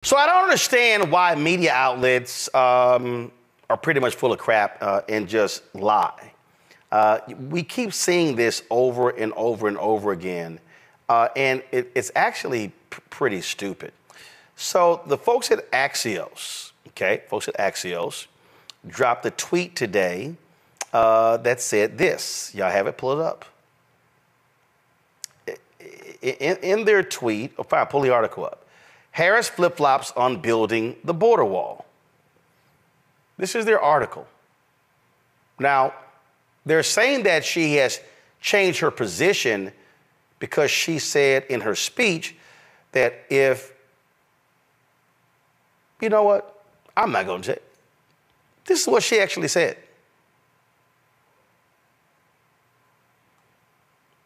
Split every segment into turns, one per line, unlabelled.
So I don't understand why media outlets are pretty much full of crap and just lie. We keep seeing this over and over and over again, and it's actually pretty stupid. So the folks at Axios, dropped a tweet today that said this. Y'all have it? Pull it up. In their tweet, pull the article up. Harris flip-flops on building the border wall. This is their article. Now, they're saying that she has changed her position because she said in her speech that if, you know what, I'm not going to say it. This is what she actually said.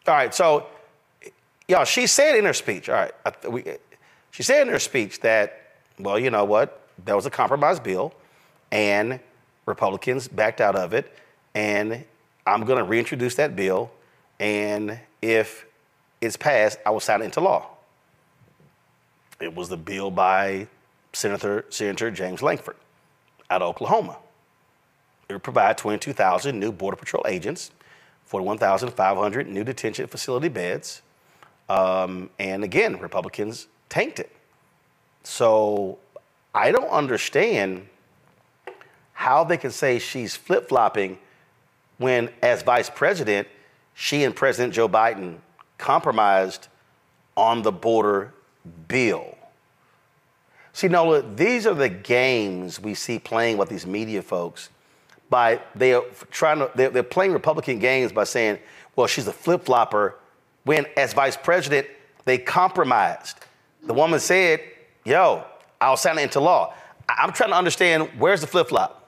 All right, so, y'all, she said in her speech, all right, she said in her speech that, well, you know what, that was a compromise bill, and Republicans backed out of it, and I'm going to reintroduce that bill, and if it's passed, I will sign it into law. It was the bill by Senator James Lankford out of Oklahoma. It would provide 22,000 new Border Patrol agents, 41,500 new detention facility beds, and again, Republicans tanked it. So I don't understand how they can say she's flip-flopping when, as vice president, she and President Joe Biden compromised on the border bill. See, Nola, these are the games we see playing with these media folks. They're playing Republican games by saying, well, she's a flip-flopper, when, as vice president, they compromised. The woman said, yo, I'll sign it into law. I'm trying to understand, where's the flip-flop?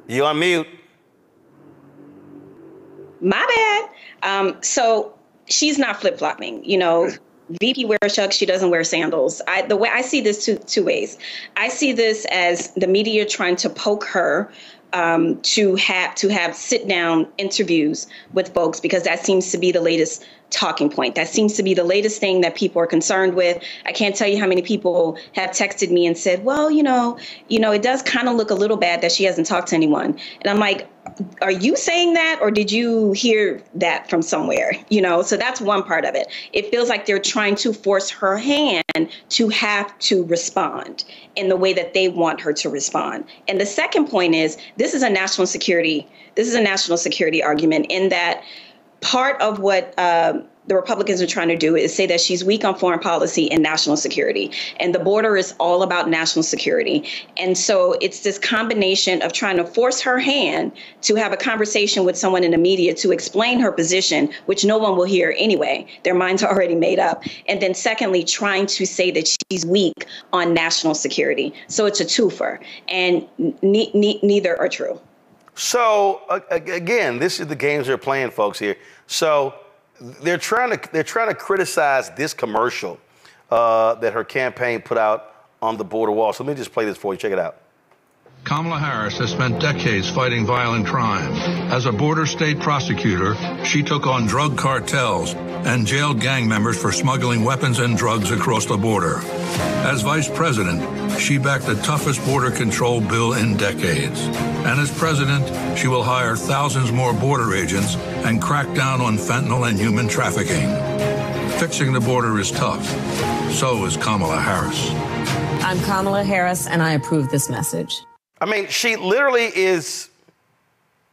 You on mute.
My bad. So she's not flip-flopping. You know, VP wears Chucks, she doesn't wear sandals. The way I see this two ways. I see this as the media trying to poke her to have sit-down interviews with folks, because that seems to be the latest talking point. That seems to be the latest thing that people are concerned with. I can't tell you how many people have texted me and said, well, you know, it does kind of look a little bad that she hasn't talked to anyone. And I'm like, are you saying that, or did you hear that from somewhere? You know, so that's one part of it. It feels like they're trying to force her hand to have to respond in the way that they want her to respond. And the second point is, this is a national security argument, in that part of what the Republicans are trying to do is say that she's weak on foreign policy and national security. And the border is all about national security. And so it's this combination of trying to force her hand to have a conversation with someone in the media to explain her position, which no one will hear anyway. Their minds are already made up. And then secondly, trying to say that she's weak on national security. So it's a twofer, and neither are true.
So again, this is the games they're playing, folks, here. So they're trying to criticize this commercial that her campaign put out on the border wall. So let me just play this for you. Check it out.
Kamala Harris has spent decades fighting violent crime. As a border state prosecutor, she took on drug cartels and jailed gang members for smuggling weapons and drugs across the border. As vice president, she backed the toughest border control bill in decades. And as president, she will hire thousands more border agents and crack down on fentanyl and human trafficking. Fixing the border is tough. So is Kamala Harris.
I'm Kamala Harris, and I approve this message.
I mean, she literally is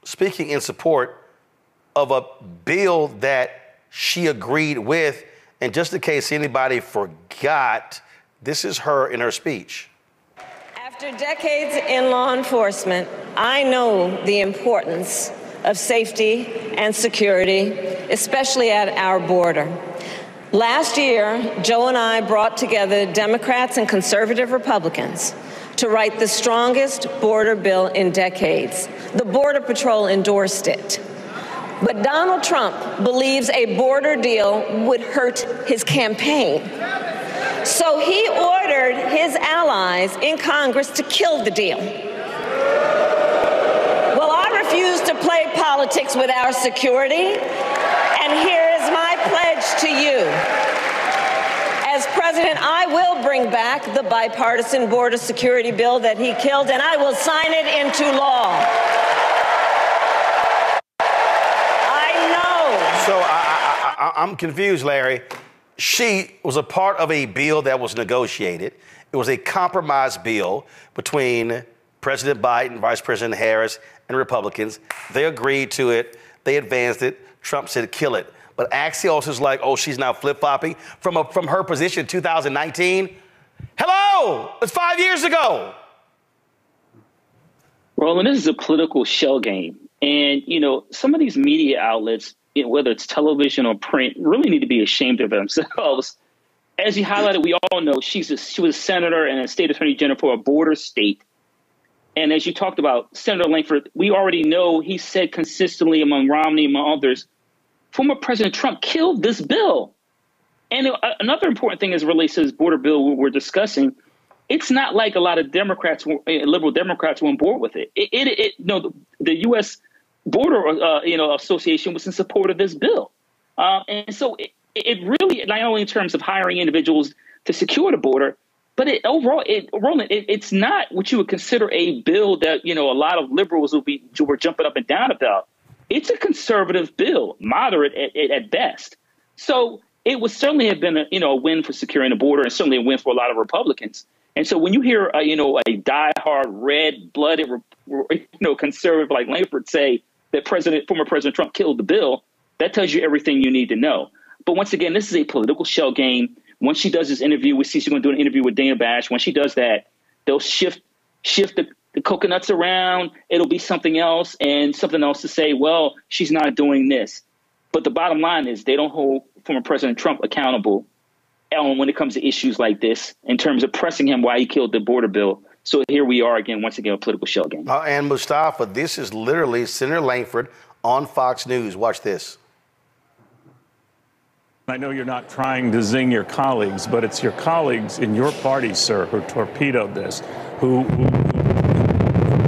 speaking in support of a bill that she agreed with. And just in case anybody forgot, this is her in her speech.
After decades in law enforcement, I know the importance of safety and security, especially at our border. Last year, Joe and I brought together Democrats and conservative Republicans to write the strongest border bill in decades. The Border Patrol endorsed it. But Donald Trump believes a border deal would hurt his campaign. So he ordered his allies in Congress to kill the deal. Well, I refuse to play politics with our security, and here is my pledge message to you. As president, I will bring back the bipartisan border security bill that he killed, and I will sign it into law.
I'm confused, Larry. She was a part of a bill that was negotiated. It was a compromise bill between President Biden, Vice President Harris, and Republicans. They agreed to it. They advanced it. Trump said, kill it. But Axios is like, oh, she's now flip-flopping from her position in 2019. Hello, it's 5 years ago.
Roland, this is a political shell game. And, you know, some of these media outlets, whether it's television or print, really need to be ashamed of themselves. As you highlighted, we all know she was a senator and a state attorney general for a border state. And as you talked about Senator Langford, we already know he said consistently among Romney, among others, former President Trump killed this bill. And another important thing as it relates to this border bill we're discussing, it's not like a lot of Democrats, liberal Democrats, were on board with it. The U.S. Border Association was in support of this bill. And so it really, not only in terms of hiring individuals to secure the border, but overall, Roland, it's not what you would consider a bill that, a lot of liberals were jumping up and down about. It's a conservative bill, moderate at best. So it would certainly have been a win for securing the border, and certainly a win for a lot of Republicans. And so when you hear, a diehard, red-blooded, conservative like Langford say that former President Trump killed the bill, that tells you everything you need to know. But once again, this is a political shell game. Once she does this interview, we see she's going to do an interview with Dana Bash. When she does that, they'll shift the coconuts around. It'll be something else and something else to say, well, she's not doing this. But the bottom line is they don't hold former President Trump accountable when it comes to issues like this in terms of pressing him why he killed the border bill. So here we are again, once again, a political shell game.
And Mustafa, this is literally Senator Langford on Fox News. Watch this.
I know you're not trying to zing your colleagues, but it's your colleagues in your party, sir, who torpedoed this, who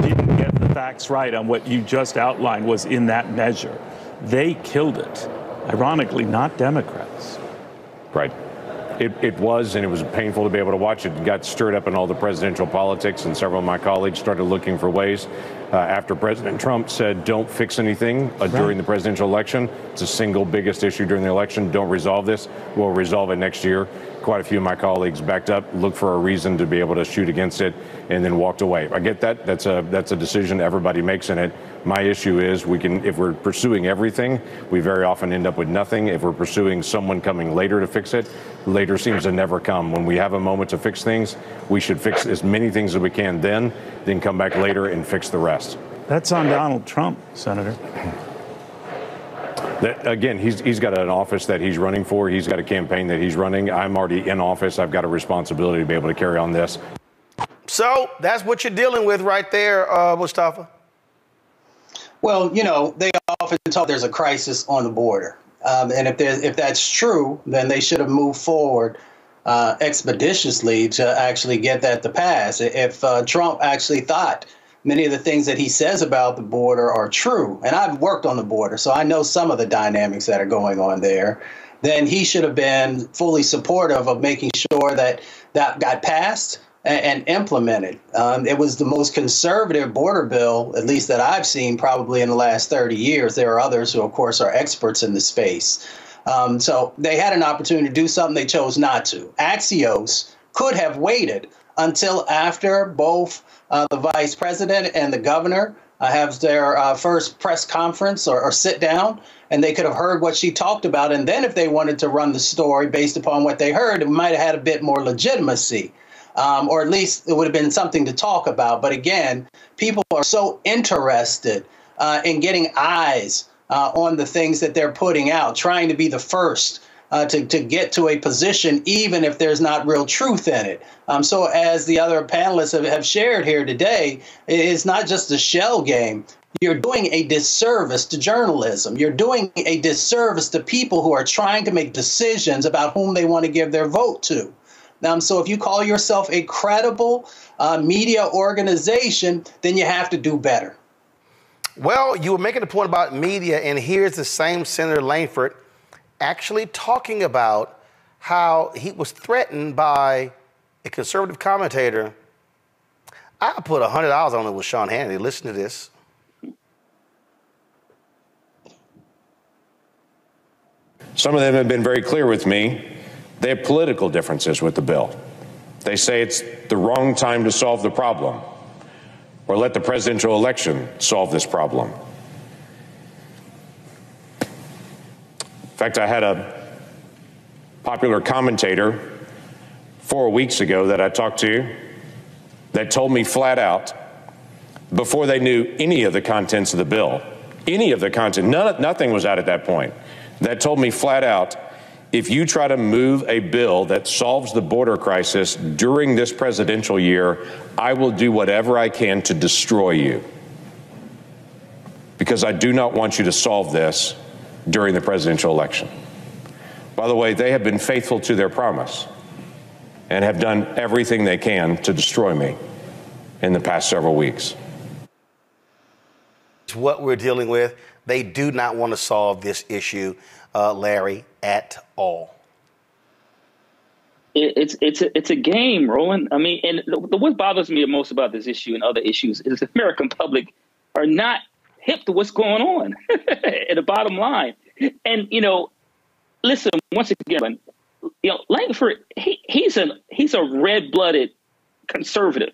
didn't get the facts right on what you just outlined was in that measure. They killed it. Ironically, not Democrats.
Right. It was, and it was painful to be able to watch it. It got stirred up in all the presidential politics, and several of my colleagues started looking for ways. After President Trump said, don't fix anything during the presidential election. It's the single biggest issue during the election. Don't resolve this. We'll resolve it next year. Quite a few of my colleagues backed up, looked for a reason to be able to shoot against it, and then walked away. I get that. That's a decision everybody makes in it. My issue is if we're pursuing everything, we very often end up with nothing. If we're pursuing someone coming later to fix it, later seems to never come. When we have a moment to fix things, we should fix as many things as we can then come back later and fix the rest.
That's on Donald Trump, Senator.
Again, he's got an office that he's running for. He's got a campaign that he's running. I'm already in office. I've got a responsibility to be able to carry on this.
So that's what you're dealing with right there, Mustafa.
Well, they often talk there's a crisis on the border. And if that's true, then they should have moved forward expeditiously to actually get that to pass. If Trump actually thought many of the things that he says about the border are true, and I've worked on the border, so I know some of the dynamics that are going on there, then he should have been fully supportive of making sure that got passed and implemented. It was the most conservative border bill, at least that I've seen, probably in the last 30 years. There are others who, of course, are experts in the space. So they had an opportunity to do something. They chose not to. Axios could have waited until after both the vice president and the governor have their first press conference or sit down, and they could have heard what she talked about. And then if they wanted to run the story based upon what they heard, it might have had a bit more legitimacy. Or at least it would have been something to talk about. But again, people are so interested in getting eyes on the things that they're putting out, trying to be the first to get to a position, even if there's not real truth in it. So as the other panelists have shared here today, it's not just a shell game. You're doing a disservice to journalism. You're doing a disservice to people who are trying to make decisions about whom they want to give their vote to. So if you call yourself a credible media organization, then you have to do better.
Well, you were making a point about media, and here's the same Senator Langford actually talking about how he was threatened by a conservative commentator. I put $100 on it with Sean Hannity. Listen to this.
Some of them have been very clear with me. They have political differences with the bill. They say it's the wrong time to solve the problem, or let the presidential election solve this problem. In fact, I had a popular commentator 4 weeks ago that I talked to that told me flat out, before they knew any of the contents of the bill, nothing was out at that point, that told me flat out, if you try to move a bill that solves the border crisis during this presidential year, I will do whatever I can to destroy you, because I do not want you to solve this during the presidential election. By the way, they have been faithful to their promise and have done everything they can to destroy me in the past several weeks.
It's what we're dealing with. They do not want to solve this issue, Larry, at all.
It's a game, Roland. I mean, and what bothers me the most about this issue and other issues is the American public are not hip to what's going on at the bottom line. And, listen, once again, Langford, he's a red-blooded conservative,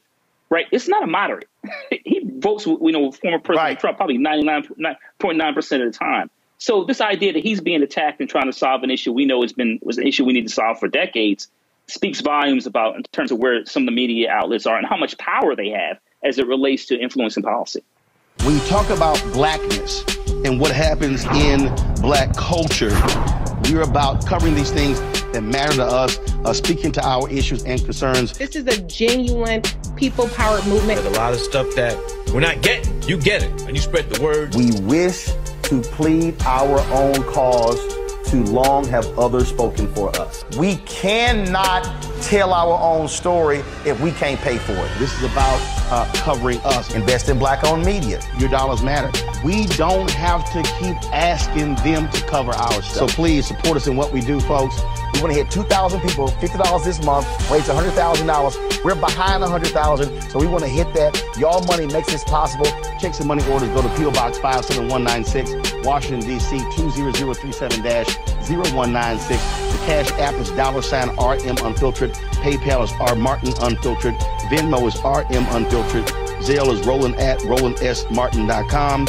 right? It's not a moderate. He votes with, former President Trump probably 99.9% of the time. So this idea that he's being attacked and trying to solve an issue we know was an issue we need to solve for decades speaks volumes about in terms of where some of the media outlets are and how much power they have as it relates to influencing policy.
When you talk about blackness and what happens in black culture, we're about covering these things that matter to us, speaking to our issues and concerns.
This is a genuine people-powered movement.
There's a lot of stuff that we're not getting. You get it, and you spread the word.
We wish to plead our own cause. Too long have others spoken for us. We cannot tell our own story if we can't pay for it. This is about covering us. Invest in black-owned media. Your dollars matter. We don't have to keep asking them to cover our stuff. So please support us in what we do, folks. We want to hit 2,000 people, $50 this month, raise $100,000. We're behind 100,000, so we want to hit that. Y'all money makes this possible. Checks and money orders go to P.O. Box 57196, Washington, D.C. 20037-0196. The Cash App is $RM Unfiltered. PayPal is R Martin Unfiltered. Venmo is RM Unfiltered. Zelle is Roland at RolandSMartin.com.